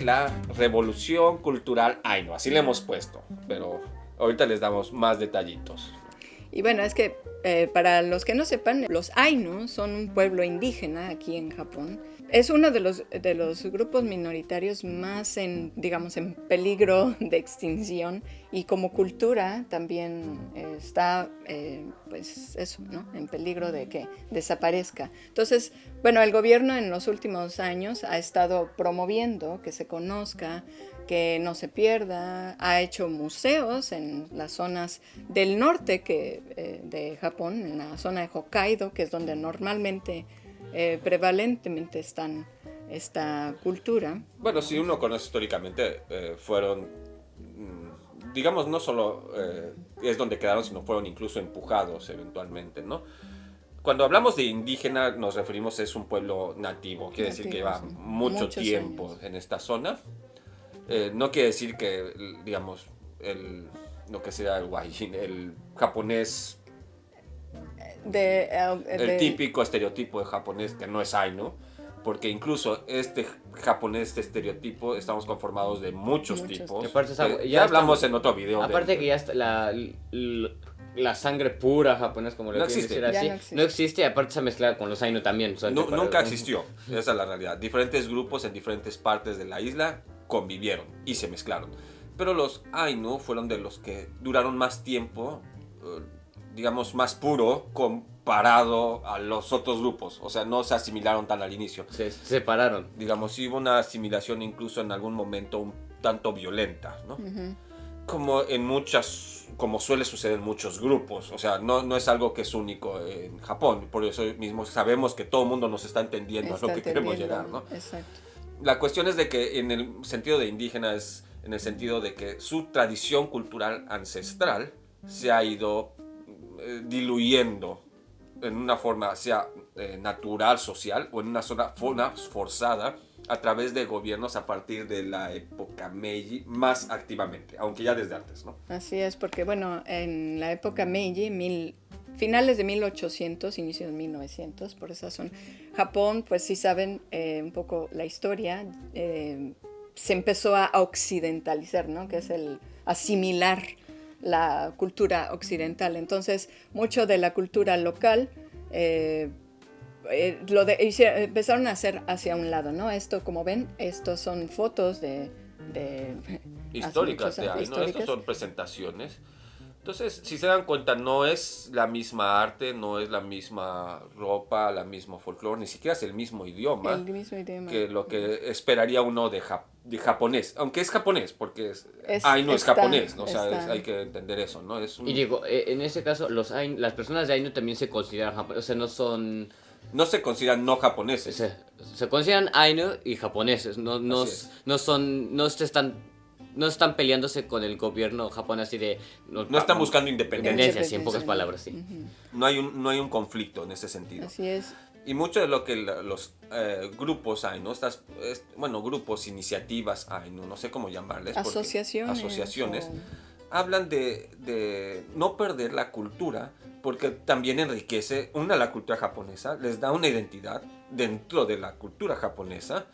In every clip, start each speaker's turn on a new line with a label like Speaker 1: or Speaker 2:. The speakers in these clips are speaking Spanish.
Speaker 1: la revolución cultural Ainu, así le hemos puesto, pero ahorita les damos más detallitos.
Speaker 2: Y bueno, es que para los que no sepan, los Ainu son un pueblo indígena aquí en Japón. Es uno de los grupos minoritarios más en peligro de extinción, y como cultura también está, pues eso, ¿no? En peligro de que desaparezca. Entonces, bueno, el gobierno en los últimos años ha estado promoviendo que se conozca, que no se pierda, ha hecho museos en las zonas del norte de Japón, en la zona de Hokkaido, que es donde normalmente, prevalentemente están esta cultura.
Speaker 1: Bueno, si uno conoce históricamente, fueron, digamos, no solo es donde quedaron, sino fueron incluso empujados eventualmente, ¿no? Cuando hablamos de indígena nos referimos es un pueblo nativo, quiere decir que lleva
Speaker 2: Sí.
Speaker 1: mucho
Speaker 2: Muchos
Speaker 1: tiempo
Speaker 2: años.
Speaker 1: en esta zona. No quiere decir que, digamos, lo que sea el guayin, el japonés, el típico estereotipo de japonés que no es Ainu, porque incluso este japonés, este estereotipo, estamos conformados de muchos tipos. Ya hablamos en otro video.
Speaker 3: Aparte que ya está la sangre pura japonesa, como lo
Speaker 1: no
Speaker 3: quieren
Speaker 1: existe.
Speaker 3: decir así, no existe, y aparte se mezcla con los Ainu también.
Speaker 1: Nunca existió, esa es la realidad. Diferentes grupos en diferentes partes de la isla convivieron y se mezclaron. Pero los Ainu fueron de los que duraron más tiempo, digamos, más puro comparado a los otros grupos. O sea, no se asimilaron tan al inicio.
Speaker 3: Se separaron.
Speaker 1: Digamos, hubo una asimilación incluso en algún momento un tanto violenta, ¿no? Uh-huh. Como suele suceder en muchos grupos. O sea, no es algo que es único en Japón. Por eso mismo sabemos que todo el mundo nos está entendiendo a lo que queremos llegar, ¿no?
Speaker 2: Exacto.
Speaker 1: La cuestión es de que en el sentido de indígena es en el sentido de que su tradición cultural ancestral se ha ido diluyendo en una forma, sea natural, social, o en una forma forzada a través de gobiernos a partir de la época Meiji más activamente, aunque ya desde antes, ¿no?
Speaker 2: Así es, porque bueno, en la época Meiji, finales de 1800, inicio de 1900, por esa zona, Japón, pues sí saben un poco la historia, se empezó a occidentalizar, ¿no? Que es el asimilar la cultura occidental. Entonces, mucho de la cultura local empezaron a hacer hacia un lado, ¿no? Esto, como ven, estos son fotos de
Speaker 1: históricas, ¿no? Estas son presentaciones. Entonces, si se dan cuenta, no es la misma arte, no es la misma ropa, la misma folclore, ni siquiera es el mismo idioma. Que lo que esperaría uno de japonés, aunque es japonés, porque Ainu es japonés, ¿no? O sea, hay que entender eso, ¿no?
Speaker 3: Y digo, en ese caso, las personas de Ainu también se consideran japoneses, o sea, no son...
Speaker 1: No se consideran no japoneses.
Speaker 3: Se consideran Ainu y japoneses, no están peleándose con el gobierno japonés así de...
Speaker 1: No están buscando independencia.
Speaker 3: Sí, en pocas palabras, sí.
Speaker 2: Uh-huh.
Speaker 1: No hay un conflicto en ese sentido.
Speaker 2: Así es.
Speaker 1: Y mucho de lo que los grupos Ainu, grupos, iniciativas Ainu, no sé cómo llamarles. Asociaciones. Hablan de no perder la cultura, porque también enriquece la cultura japonesa, les da una identidad dentro de la cultura japonesa,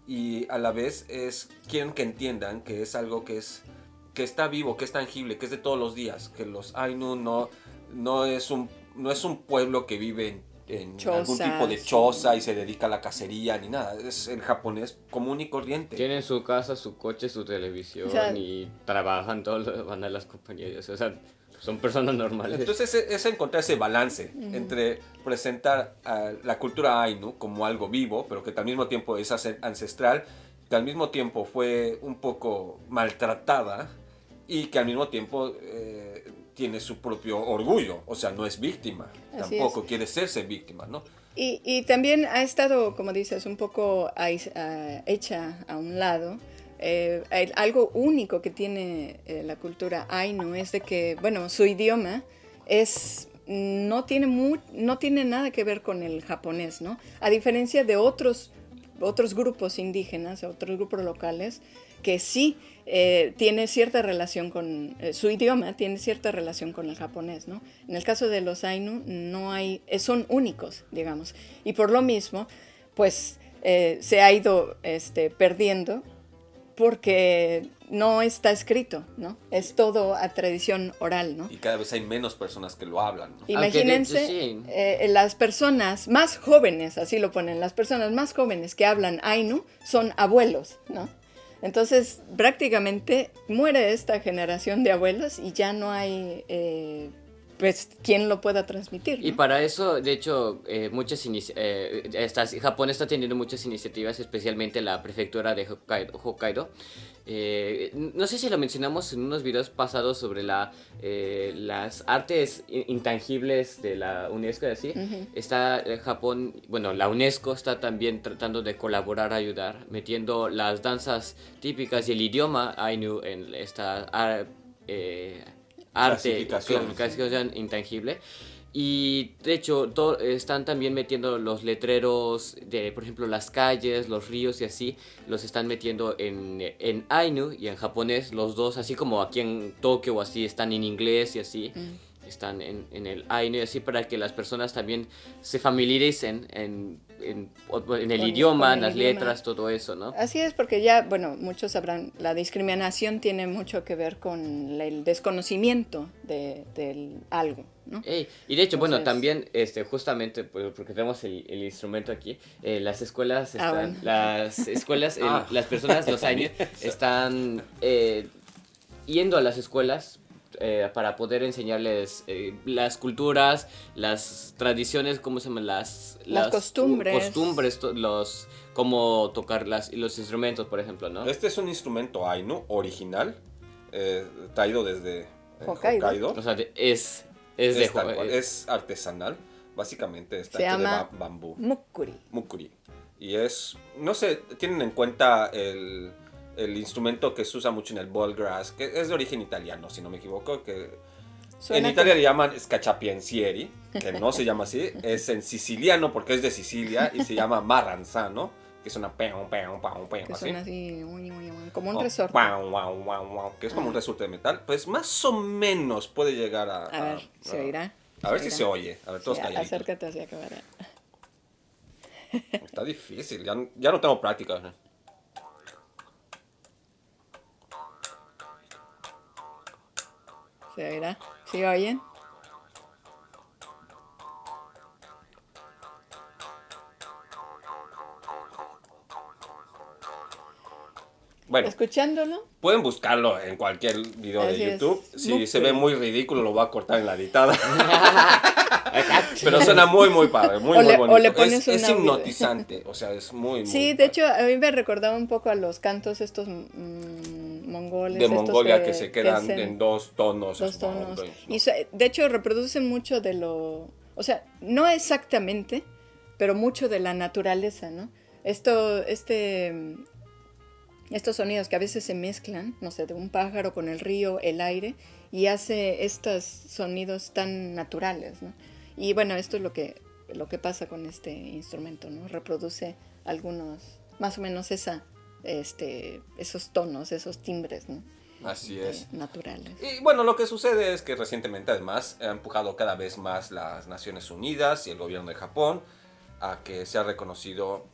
Speaker 1: y a la vez quieren que entiendan que es algo que está vivo, que es tangible, que es de todos los días, que los Ainu no es un pueblo que vive en algún tipo de choza y se dedica a la cacería ni nada, es el japonés común y corriente.
Speaker 3: Tienen su casa, su coche, su televisión, y trabajan, van a las compañías, o sea, son personas normales.
Speaker 1: Entonces es encontrar ese balance entre presentar a la cultura Ainu como algo vivo, pero que al mismo tiempo es ancestral, que al mismo tiempo fue un poco maltratada y que al mismo tiempo tiene su propio orgullo, o sea, no es víctima, tampoco quiere serse víctima, ¿no?
Speaker 2: Y también ha estado, como dices, un poco hecha a un lado. Algo único que tiene la cultura Ainu es de que, bueno, su idioma no tiene nada que ver con el japonés, ¿no? A diferencia de otros grupos indígenas, otros grupos locales, que sí tiene cierta relación con su idioma, tiene cierta relación con el japonés, ¿no? En el caso de los Ainu son únicos, digamos, y por lo mismo, pues se ha ido perdiendo porque no está escrito, ¿no? Es todo a tradición oral, ¿no?
Speaker 1: Y cada vez hay menos personas que lo hablan, ¿no?
Speaker 2: Imagínense, sí. Las personas más jóvenes, así lo ponen, las personas más jóvenes que hablan Ainu son abuelos, ¿no? Entonces, prácticamente muere esta generación de abuelos y ya no hay, pues, quien lo pueda transmitir, ¿no?
Speaker 3: Y para eso, de hecho, Japón está teniendo muchas iniciativas, especialmente la prefectura de Hokkaido. No sé si lo mencionamos en unos videos pasados sobre las artes intangibles de la UNESCO, así. Uh-huh. Está Japón, bueno, la UNESCO está también tratando de colaborar, ayudar, metiendo las danzas típicas y el idioma Ainu en esta clasificación intangible. Y de hecho están también metiendo los letreros de, por ejemplo, las calles, los ríos y así, los están metiendo en Ainu y en japonés, los dos, así como aquí en Tokio o así, están en inglés y así, están en el Ainu y así, para que las personas también se familiaricen en el idioma, en las letras, todo eso, ¿no?
Speaker 2: Así es, porque ya, bueno, muchos sabrán, la discriminación tiene mucho que ver con el desconocimiento del algo, ¿no?
Speaker 3: Y de hecho, bueno, también, justamente, porque tenemos el instrumento aquí, las escuelas están, las escuelas, las personas, los años, están yendo a las escuelas para poder enseñarles las culturas, las tradiciones, ¿cómo se llaman? Las
Speaker 2: costumbres,
Speaker 3: cómo tocar los instrumentos, por ejemplo, ¿no?
Speaker 1: Este es un instrumento Ainu original, traído desde Hokkaido.
Speaker 3: O sea, es
Speaker 1: artesanal, básicamente está
Speaker 2: hecho de
Speaker 1: bambú.
Speaker 2: Mukuri.
Speaker 1: Y no sé, tienen en cuenta el instrumento que se usa mucho en el ballgrass, que es de origen italiano, si no me equivoco, que en Italia le llaman scacciapensieri, que no se llama así, es en siciliano porque es de Sicilia y se llama marranzano, que suena peum,
Speaker 2: que
Speaker 1: así.
Speaker 2: Suena así, como un resorte.
Speaker 1: Que es como un resorte de metal, pues más o menos puede llegar a
Speaker 2: ver, ¿se oirá?
Speaker 1: A ver si se oye, a ver, todos calladitos.
Speaker 2: Acércate hacia cámara.
Speaker 1: Está difícil, ya no tengo práctica.
Speaker 2: ¿Se oirá? ¿Sí oyen?
Speaker 1: Bueno,
Speaker 2: escuchándolo.
Speaker 1: Pueden buscarlo en cualquier video de YouTube. Si se ve muy ridículo, lo voy a cortar en la editada. Pero suena muy, muy padre, muy bonito.
Speaker 2: O le pones
Speaker 1: es hipnotizante, o sea, es muy, muy
Speaker 2: sí, de hecho, a mí me recordaba un poco a los cantos estos mongoles.
Speaker 1: De Mongolia que se quedan en dos tonos.
Speaker 2: Y de hecho reproducen mucho de lo... O sea, no exactamente, pero mucho de la naturaleza, ¿no? Estos sonidos que a veces se mezclan, no sé, de un pájaro con el río, el aire, y hace estos sonidos tan naturales, ¿no? Y bueno, esto es lo que pasa con este instrumento, ¿no? Reproduce algunos, más o menos esos tonos, esos timbres, ¿no?
Speaker 1: Así es.
Speaker 2: Naturales.
Speaker 1: Y bueno, lo que sucede es que recientemente además ha empujado cada vez más las Naciones Unidas y el gobierno de Japón a que ya se ha reconocido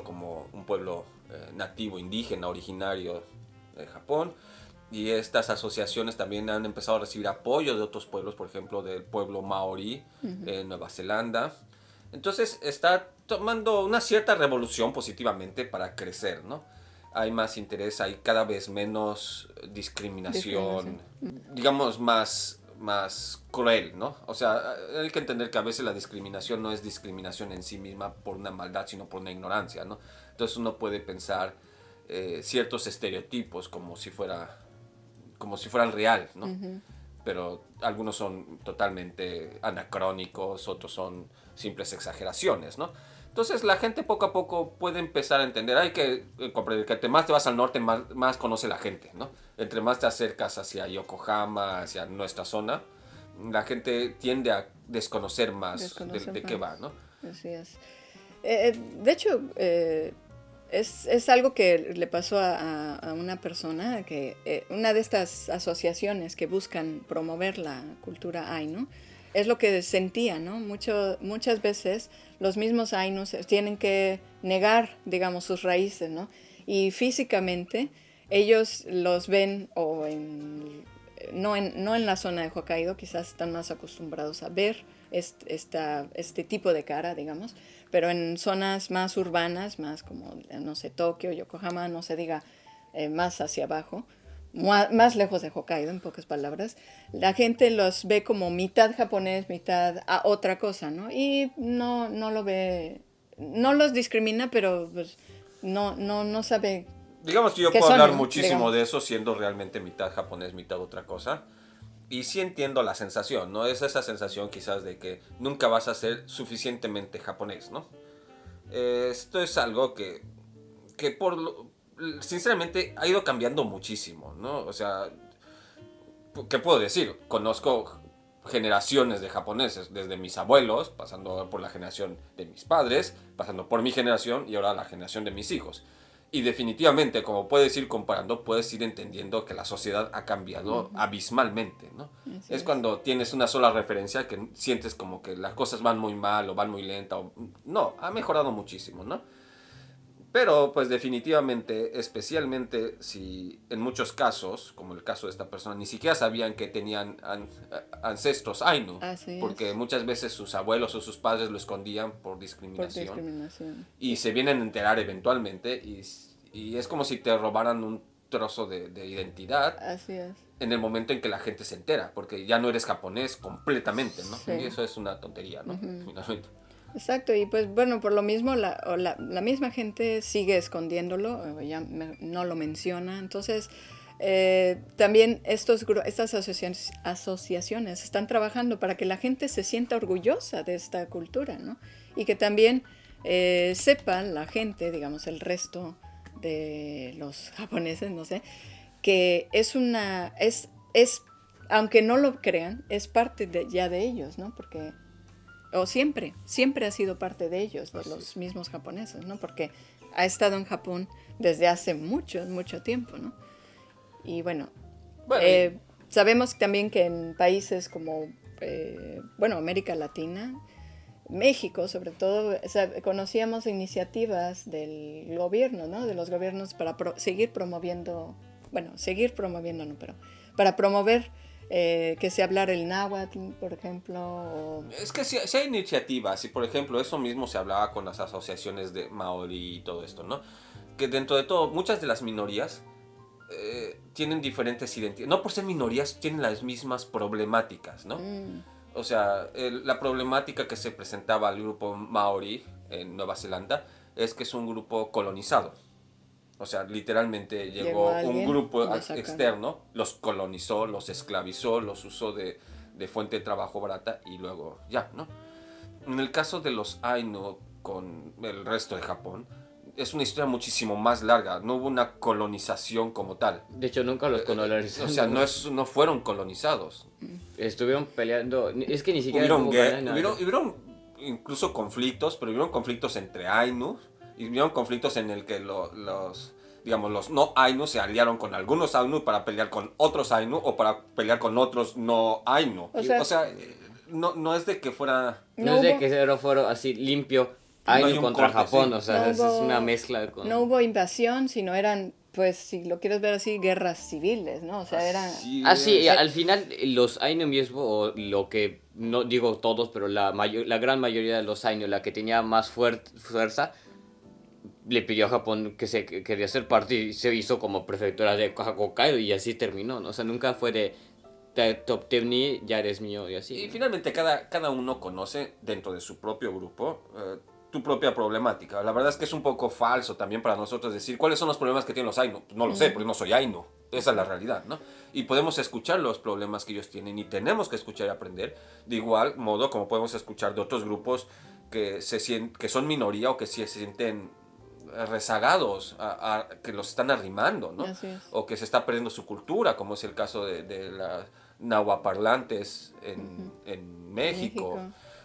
Speaker 1: como un pueblo nativo, indígena, originario de Japón. Y estas asociaciones también han empezado a recibir apoyo de otros pueblos, por ejemplo, del pueblo maorí en Nueva Zelanda. Entonces está tomando una cierta revolución positivamente para crecer, ¿no? Hay más interés, hay cada vez menos discriminación. Digamos más cruel, ¿no? O sea, hay que entender que a veces la discriminación no es discriminación en sí misma por una maldad, sino por una ignorancia, ¿no? Entonces uno puede pensar ciertos estereotipos como si fueran real, ¿no? Pero algunos son totalmente anacrónicos, otros son simples exageraciones, ¿no? Entonces la gente poco a poco puede empezar a entender, hay que comprender que entre más te vas al norte, más conoce la gente, ¿no? Entre más te acercas hacia Yokohama, hacia nuestra zona, la gente tiende a desconocer más de qué va, ¿no?
Speaker 2: Así es. De hecho, es algo que le pasó a una persona, que una de estas asociaciones que buscan promover la cultura Ainu, es lo que sentía, ¿no? Muchas veces los mismos Ainus tienen que negar, digamos, sus raíces, ¿no? Y físicamente ellos los ven no en la zona de Hokkaido, quizás están más acostumbrados a ver este tipo de cara, digamos, pero en zonas más urbanas, más como, no sé, Tokio, Yokohama, no se diga más hacia abajo, más lejos de Hokkaido, en pocas palabras, la gente los ve como mitad japonés, mitad a otra cosa, ¿no? Y no lo ve, no los discrimina, pero pues, no sabe.
Speaker 1: Digamos que yo puedo hablar muchísimo de eso siendo realmente mitad japonés, mitad otra cosa. Y sí entiendo la sensación, ¿no? Es esa sensación quizás de que nunca vas a ser suficientemente japonés, ¿no? Esto es algo que sinceramente ha ido cambiando muchísimo, ¿no? O sea, ¿qué puedo decir? Conozco generaciones de japoneses, desde mis abuelos, pasando por la generación de mis padres, pasando por mi generación y ahora la generación de mis hijos. Y definitivamente, como puedes ir comparando, puedes ir entendiendo que la sociedad ha cambiado abismalmente, ¿no? Es cuando tienes una sola referencia que sientes como que las cosas van muy mal o van muy lenta. No, ha mejorado muchísimo, ¿no? Pero, pues definitivamente, especialmente si en muchos casos, como el caso de esta persona, ni siquiera sabían que tenían ancestros Ainu, porque muchas veces sus abuelos o sus padres lo escondían por discriminación. Y se vienen a enterar eventualmente y es como si te robaran un trozo de identidad.
Speaker 2: Así es.
Speaker 1: En el momento en que la gente se entera, porque ya no eres japonés completamente, ¿no? Sí. Y eso es una tontería, ¿no? Finalmente.
Speaker 2: Exacto, y pues bueno, por lo mismo la misma gente sigue escondiéndolo, ya no lo menciona, entonces también estas asociaciones están trabajando para que la gente se sienta orgullosa de esta cultura, ¿no? Y que también sepan la gente, digamos el resto de los japoneses, no sé, que es aunque no lo crean, es parte ya de ellos, ¿no? Porque o siempre ha sido parte de ellos, de los mismos japoneses, ¿no? Porque ha estado en Japón desde hace mucho tiempo, ¿no? Y bueno, sabemos también que en países como, América Latina, México sobre todo, conocíamos iniciativas del gobierno, ¿no? De los gobiernos para seguir promoviendo, no, pero para promover que se hablara el náhuatl, por ejemplo.
Speaker 1: Es que si hay iniciativas, y por ejemplo eso mismo se hablaba con las asociaciones de Maori y todo esto, ¿no? Que dentro de todo, muchas de las minorías tienen diferentes identidades. No por ser minorías, tienen las mismas problemáticas, ¿no? O sea, la problemática que se presentaba al grupo Maori en Nueva Zelanda es que es un grupo colonizado. O sea, literalmente llegó un grupo externo, los colonizó, los esclavizó, los usó de fuente de trabajo barata y luego ya, ¿no? En el caso de los Ainu con el resto de Japón, es una historia muchísimo más larga. No hubo una colonización como tal.
Speaker 3: De hecho, nunca los colonizaron.
Speaker 1: O sea, no fueron colonizados.
Speaker 3: Estuvieron peleando. Es que ni siquiera
Speaker 1: hubieron incluso conflictos, pero hubieron conflictos entre Ainu. Y hubieron conflictos en el que los no Ainu se aliaron con algunos Ainu para pelear con otros Ainu o para pelear con otros no Ainu. O sea no es de que fuera...
Speaker 3: No es de que fuera así limpio Ainu contra Japón, sí. O sea, es una mezcla con...
Speaker 2: No hubo invasión, sino eran, pues, si lo quieres ver así, guerras civiles, ¿no? O sea, eran...
Speaker 3: Sí, al final los Ainu mismo, o lo que, no digo todos, pero la gran mayoría de los Ainu, la que tenía más fuerza, le pidió a Japón que quería ser parte y se hizo como prefectura de Hokkaido y así terminó, ¿no? O sea, nunca fue de te obtení, ya eres mío y así.
Speaker 1: Y finalmente cada uno conoce dentro de su propio grupo tu propia problemática. La verdad es que es un poco falso también para nosotros decir cuáles son los problemas que tienen los Ainu. No lo sé, porque no soy Ainu. Esa es la realidad, ¿no? Y podemos escuchar los problemas que ellos tienen y tenemos que escuchar y aprender de igual modo como podemos escuchar de otros grupos que son minoría o que sí se sienten rezagados, que los están arrimando, ¿no? O que se está perdiendo su cultura, como es el caso de las nahuaparlantes en México,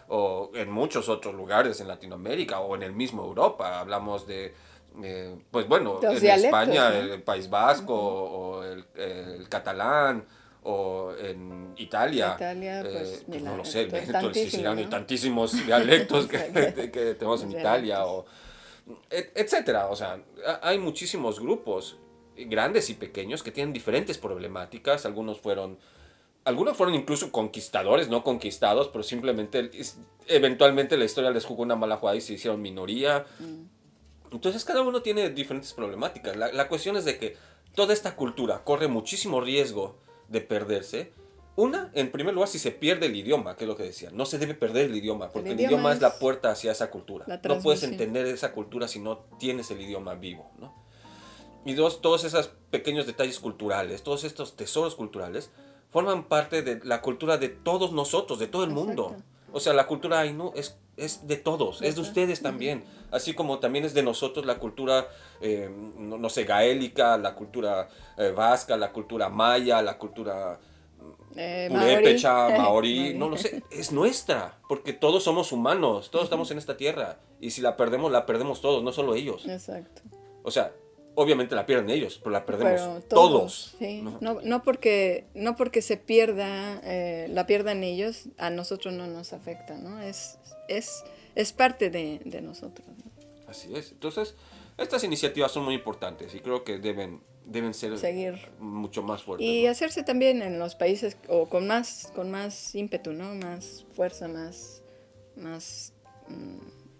Speaker 1: o en muchos otros lugares en Latinoamérica, o en el mismo Europa. Hablamos de, en España, ¿no? El País Vasco, o el catalán, o en Italia,
Speaker 2: pues
Speaker 1: no lo sé, el siciliano, y tantísimos dialectos que tenemos en Italia, etcétera. O sea, hay muchísimos grupos, grandes y pequeños, que tienen diferentes problemáticas. Algunos fueron incluso conquistadores, no conquistados, pero simplemente eventualmente la historia les jugó una mala jugada y se hicieron minoría. Entonces cada uno tiene diferentes problemáticas. La cuestión es de que toda esta cultura corre muchísimo riesgo de perderse. En primer lugar, si se pierde el idioma, que es lo que decía, no se debe perder el idioma, porque el idioma es la puerta hacia esa cultura. No puedes entender esa cultura si no tienes el idioma vivo, ¿no? Y todos esos pequeños detalles culturales, todos estos tesoros culturales, forman parte de la cultura de todos nosotros, de todo el mundo. O sea, la cultura Ainu es de todos, es de ustedes también. Así como también es de nosotros la cultura, no sé, gaélica, la cultura vasca, la cultura maya, la cultura purépecha, maorí, no lo sé, es nuestra, porque todos somos humanos, todos estamos en esta tierra. Y si la perdemos todos, no solo ellos.
Speaker 2: Exacto.
Speaker 1: O sea, obviamente la pierden ellos, pero la perdemos todos.
Speaker 2: Sí. No porque se pierda, la pierdan ellos, a nosotros no nos afecta, ¿no? Es parte de nosotros, ¿no?
Speaker 1: Así es. Entonces, estas iniciativas son muy importantes y creo que deben seguir mucho más fuertes.
Speaker 2: Y hacerse también en los países o con más ímpetu, ¿no? Más fuerza, más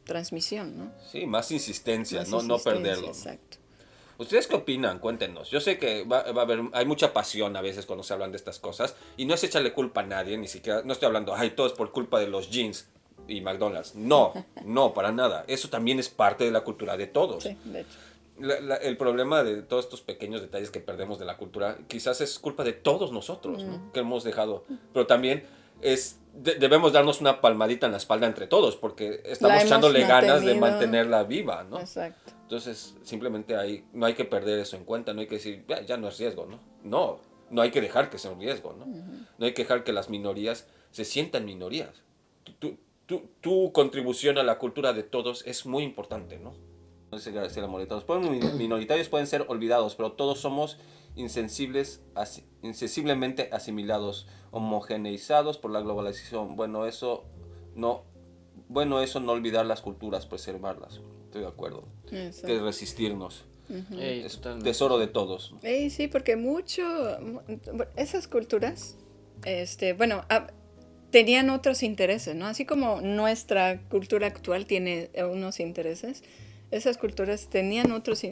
Speaker 2: transmisión, ¿no?
Speaker 1: Sí, más insistencia, no perderlo.
Speaker 2: Exacto.
Speaker 1: ¿Ustedes qué opinan? Cuéntenos. Yo sé que va a haber, hay mucha pasión a veces cuando se hablan de estas cosas y no es echarle culpa a nadie, ni siquiera, no estoy hablando, todo es por culpa de los jeans y McDonald's. No, para nada. Eso también es parte de la cultura de todos.
Speaker 2: Sí, de hecho.
Speaker 1: El problema de todos estos pequeños detalles que perdemos de la cultura quizás es culpa de todos nosotros, ¿no? Que hemos dejado. Pero también debemos darnos una palmadita en la espalda entre todos porque estamos echándole ganas de mantenerla viva, ¿no?
Speaker 2: Exacto.
Speaker 1: Entonces, simplemente no hay que perder eso en cuenta, no hay que decir, ya no es riesgo, ¿no? No hay que dejar que sea un riesgo, ¿no? No hay que dejar que las minorías se sientan minorías. Tu contribución a la cultura de todos es muy importante, ¿no? Los minoritarios pueden ser olvidados, pero todos somos insensiblemente asimilados, homogeneizados por la globalización. Bueno, eso no olvidar las culturas, preservarlas. Estoy de acuerdo.
Speaker 2: Exacto.
Speaker 1: Que resistirnos. Es tesoro de todos.
Speaker 2: Sí, porque esas culturas, tenían otros intereses, ¿no? Así como nuestra cultura actual tiene unos intereses, esas culturas tenían otros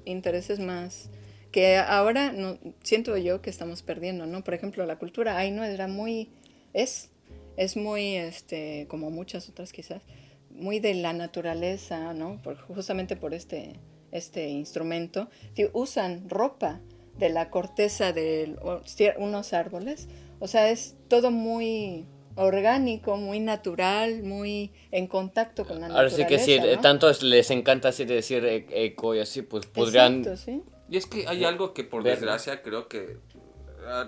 Speaker 2: intereses más que ahora siento yo que estamos perdiendo, ¿no? Por ejemplo, la cultura Ainu era es muy, como muchas otras quizás, muy de la naturaleza, ¿no? Justamente por este instrumento. Usan ropa de la corteza de unos árboles. O sea, es todo muy orgánico, muy natural, muy en contacto con la naturaleza.
Speaker 3: Ahora sí que sí,
Speaker 2: ¿no?
Speaker 3: Tanto les encanta así de decir eco y así, pues podrían...
Speaker 2: Exacto, ¿sí?
Speaker 1: Y es que hay algo que por desgracia creo que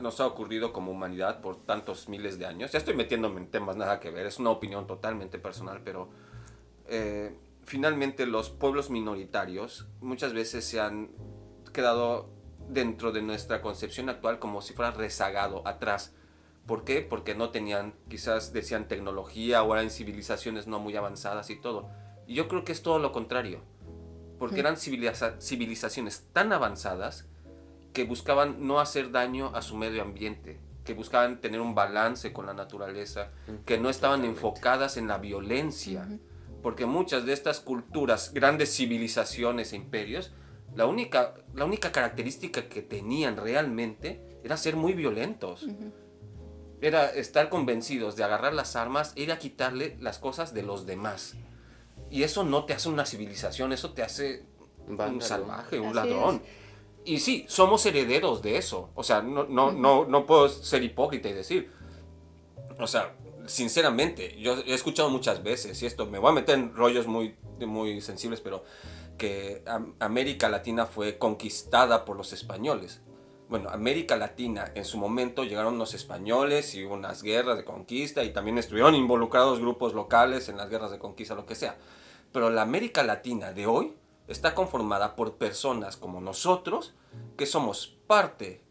Speaker 1: nos ha ocurrido como humanidad por tantos miles de años. Ya estoy metiéndome en temas nada que ver, es una opinión totalmente personal, pero finalmente los pueblos minoritarios muchas veces se han quedado dentro de nuestra concepción actual como si fuera rezagado atrás. ¿Por qué? Porque no tenían, quizás decían tecnología o eran civilizaciones no muy avanzadas y todo. Y yo creo que es todo lo contrario. Porque eran civilizaciones tan avanzadas que buscaban no hacer daño a su medio ambiente, que buscaban tener un balance con la naturaleza, que no estaban enfocadas en la violencia. Porque muchas de estas culturas, grandes civilizaciones e imperios, la única característica que tenían realmente era ser muy violentos. Era estar convencidos de agarrar las armas e ir a quitarle las cosas de los demás. Y eso no te hace una civilización, eso te hace un salvaje, un ladrón. Y sí, somos herederos de eso. O sea, no puedo ser hipócrita y decir. O sea, sinceramente, yo he escuchado muchas veces, y esto me voy a meter en rollos muy sensibles, pero que América Latina fue conquistada por los españoles. Bueno, América Latina en su momento llegaron los españoles y hubo unas guerras de conquista y también estuvieron involucrados grupos locales en las guerras de conquista, lo que sea. Pero la América Latina de hoy está conformada por personas como nosotros que somos parte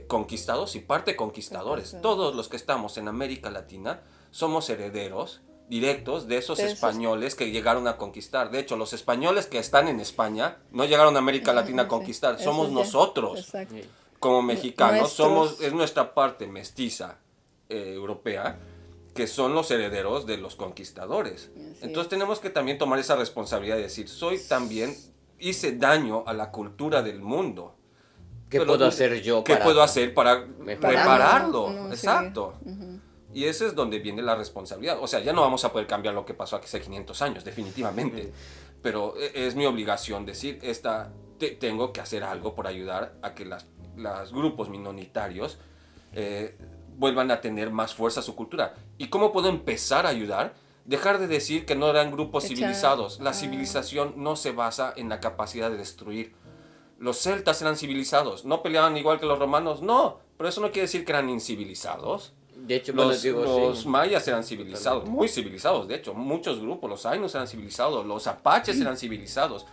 Speaker 1: conquistados y parte conquistadores. Todos los que estamos en América Latina somos herederos directos de esos españoles que llegaron a conquistar. De hecho, los españoles que están en España no llegaron a América Latina a conquistar. Somos nosotros, como mexicanos, es nuestra parte mestiza europea, que son los herederos de los conquistadores. Entonces tenemos que también tomar esa responsabilidad de decir, hice daño a la cultura del mundo.
Speaker 3: ¿Qué puedo hacer yo
Speaker 1: para repararlo? Exacto. Y ese es donde viene la responsabilidad. O sea, ya no vamos a poder cambiar lo que pasó hace 500 años, definitivamente. Pero es mi obligación decir, tengo que hacer algo por ayudar a que los grupos minoritarios vuelvan a tener más fuerza su cultura. ¿Y cómo puedo empezar a ayudar? Dejar de decir que no eran grupos civilizados. La civilización no se basa en la capacidad de destruir. Los celtas eran civilizados. ¿No peleaban igual que los romanos? No, pero eso no quiere decir que eran incivilizados.
Speaker 3: De hecho,
Speaker 1: los mayas eran civilizados, muy civilizados, de hecho. Muchos grupos, los ainos eran civilizados, los apaches eran civilizados.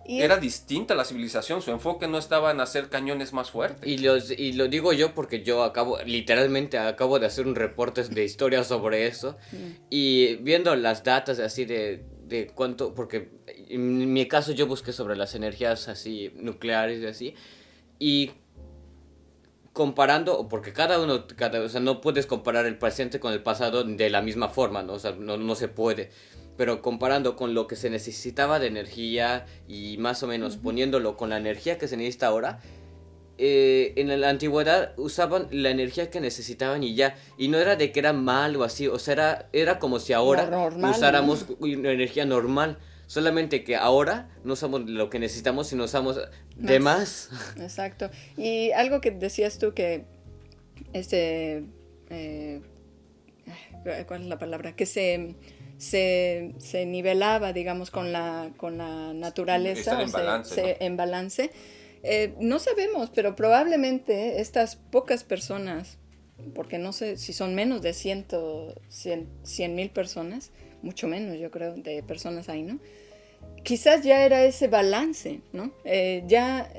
Speaker 1: Era distinta la civilización, su enfoque no estaba en hacer cañones más fuertes.
Speaker 3: Y lo digo yo porque yo literalmente acabo de hacer un reporte de historia sobre eso. Y viendo las datas así de cuánto, porque en mi caso yo busqué sobre las energías así nucleares y así. Y comparando, porque o sea, no puedes comparar el presente con el pasado de la misma forma, ¿no? O sea, no se puede. Pero comparando con lo que se necesitaba de energía y más o menos poniéndolo con la energía que se necesita ahora, en la antigüedad usaban la energía que necesitaban y ya. Y no era de que era mal o así, o sea, era como si ahora usáramos una energía normal. Solamente que ahora no usamos lo que necesitamos, sino usamos de más.
Speaker 2: Exacto. Y algo que decías tú que ¿cuál es la palabra? Que se nivelaba, digamos, con la naturaleza, en balance. No sabemos, pero probablemente estas pocas personas, porque no sé si son menos de 100,000 personas, mucho menos yo creo, de personas ahí, ¿no? Quizás ya era ese balance, ¿no? Ya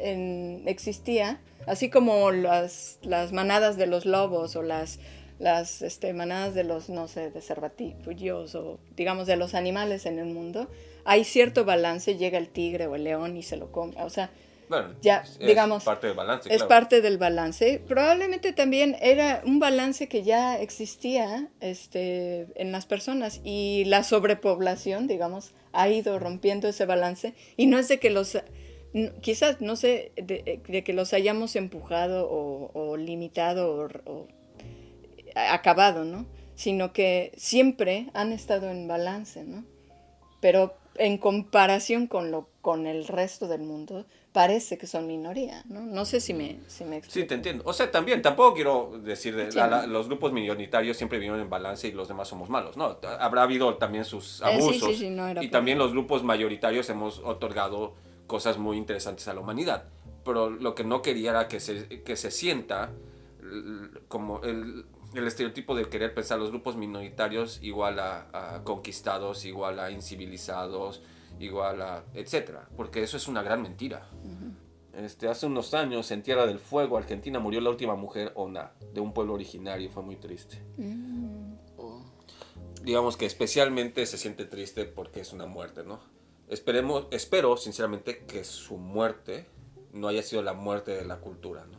Speaker 2: existía, así como las manadas de los lobos o las manadas de los, no sé, de cervatillos o digamos de los animales en el mundo, hay cierto balance, llega el tigre o el león y se lo come, o sea,
Speaker 1: bueno,
Speaker 2: ya, digamos,
Speaker 1: parte del balance,
Speaker 2: es parte del balance. Probablemente también era un balance que ya existía en las personas y la sobrepoblación, digamos, ha ido rompiendo ese balance y no es de que quizás, no sé, de que los hayamos empujado o limitado o acabado, ¿no? Sino que siempre han estado en balance, ¿no? Pero en comparación con el resto del mundo, parece que son minoría, ¿no? No sé si me explico.
Speaker 1: Sí, te entiendo. O sea, tampoco quiero decir, los grupos minoritarios siempre vinieron en balance y los demás somos malos, ¿no? Habrá habido también sus abusos.
Speaker 2: Sí, no era
Speaker 1: también los grupos mayoritarios hemos otorgado cosas muy interesantes a la humanidad. Pero lo que no quería era que se sienta como el estereotipo de querer pensar los grupos minoritarios igual a conquistados, igual a incivilizados, igual a etcétera, porque eso es una gran mentira. Hace unos años en Tierra del Fuego, Argentina, murió la última mujer ona de un pueblo originario y fue muy triste. Digamos que especialmente se siente triste porque es una muerte, ¿no? Espero sinceramente que su muerte no haya sido la muerte de la cultura, ¿no?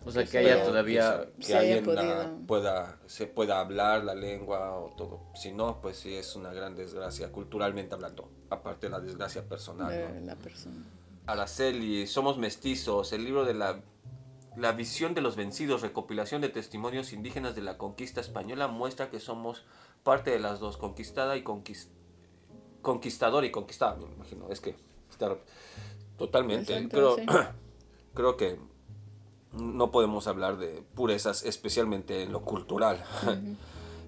Speaker 3: O sea, que haya todavía...
Speaker 1: Que alguien se pueda hablar la lengua o todo. Si no, pues sí es una gran desgracia, culturalmente hablando. Aparte de la desgracia personal, ¿no?
Speaker 2: La persona.
Speaker 1: Araceli, Somos Mestizos, el libro de la visión de los vencidos, recopilación de testimonios indígenas de la conquista española, muestra que somos parte de las dos, conquistada y conquistador y conquistada, me imagino. Es que está... Totalmente.
Speaker 2: Exacto,
Speaker 1: creo que no podemos hablar de purezas, especialmente en lo cultural.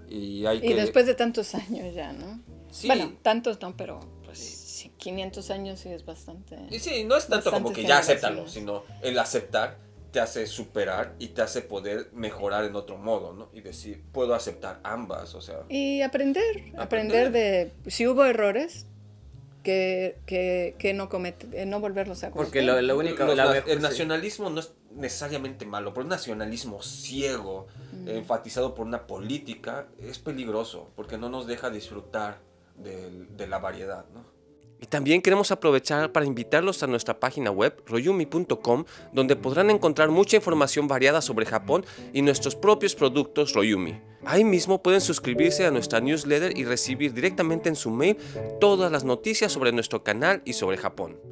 Speaker 1: Y
Speaker 2: después de tantos años ya, ¿no?
Speaker 1: Sí.
Speaker 2: Bueno, tantos no, pero pues 500 años sí es bastante.
Speaker 1: Y sí, no es tanto como que ya acéptalo, sino el aceptar te hace superar y te hace poder mejorar en otro modo, ¿no? Y decir, puedo aceptar ambas, o sea.
Speaker 2: Y aprender de si hubo errores, que no volverlos a cometer.
Speaker 3: Porque lo único...
Speaker 1: el nacionalismo no es necesariamente malo, pero un nacionalismo ciego enfatizado por una política, es peligroso porque no nos deja disfrutar de la variedad, ¿no?
Speaker 4: Y también queremos aprovechar para invitarlos a nuestra página web royumi.com, donde podrán encontrar mucha información variada sobre Japón y nuestros propios productos Royumi. Ahí mismo pueden suscribirse a nuestra newsletter y recibir directamente en su mail todas las noticias sobre nuestro canal y sobre Japón.